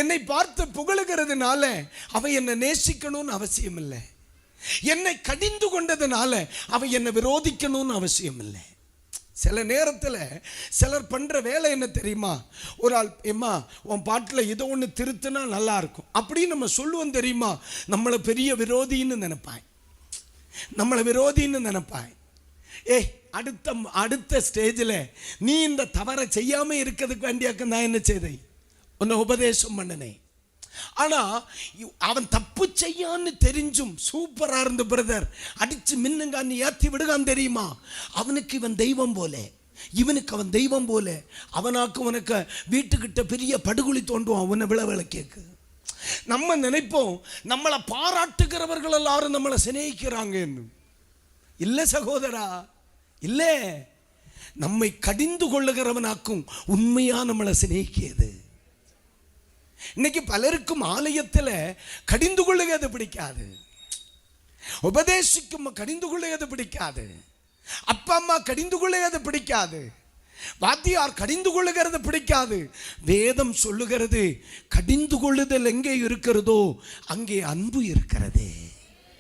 என்னை பார்த்து புகழுகிறதுனால அவன் என்னை நேசிக்கணும்னு அவசியம் இல்லை. என்னை கடிந்து கொண்டதுனால அவன் என்னை விரோதிக்கணும்னு அவசியம் இல்லை. சில நேரத்தில் சிலர் பண்ணுற வேலை என்ன தெரியுமா? ஒரு ஆள், ஏம்மா உன் பாட்டில் ஏதோ ஒன்று திருத்தினா நல்லா இருக்கும் அப்படின்னு நம்ம சொல்லுவோம் தெரியுமா? நம்மளை பெரிய விரோதின்னு நினைப்பாய், நம்மளை விரோதின்னு நினைப்பாய். அடுத்த ஸ்டேஜில் நீ இந்த தவறை செய்யாமல் இருக்கிறதுக்கு வேண்டியாக்க நான் என்ன செய்தேன்? உன்னை உபதேசம் பண்ணினேன். ஆனால் அவன் தப்பு செய்யான்னு தெரிஞ்சும் சூப்பராக இருந்த பிரதர் அடித்து மின்னுங்கான்னு ஏற்றி விடுகான் தெரியுமா? அவனுக்கு இவன் தெய்வம் போல, இவனுக்கு அவன் தெய்வம் போல. அவனாக்கு உனக்கு வீட்டுக்கிட்ட பெரிய படுகுழி தோண்டுவான் உன்னை விளவில கேட்கு. நம்ம நினைப்போம் நம்மளை பாராட்டுகிறவர்கள் எல்லாரும் நம்மளை சிநேகிக்கிறாங்கன்னு. இல்லை சகோதரா, இல்லை. நம்மை கடிந்து கொள்ளுகிறவனாக்கும் உண்மையா நம்மளை சிநேகிக்கியது. இன்னைக்கு பலருக்கும் ஆலயத்தில் கடிந்து கொள்ளுகிறது பிடிக்காது, உபதேசிக்கும் கடிந்து கொள்ளுகிறது பிடிக்காது, அப்பா அம்மா கடிந்து கொள்ளுகிறது பிடிக்காது, வாத்தியார் கடிந்து கொள்ளுகிறது பிடிக்காது. வேதம் சொல்லுகிறது கடிந்து கொள்ளுதல் எங்கே இருக்கிறதோ அங்கே அன்பு இருக்கிறது.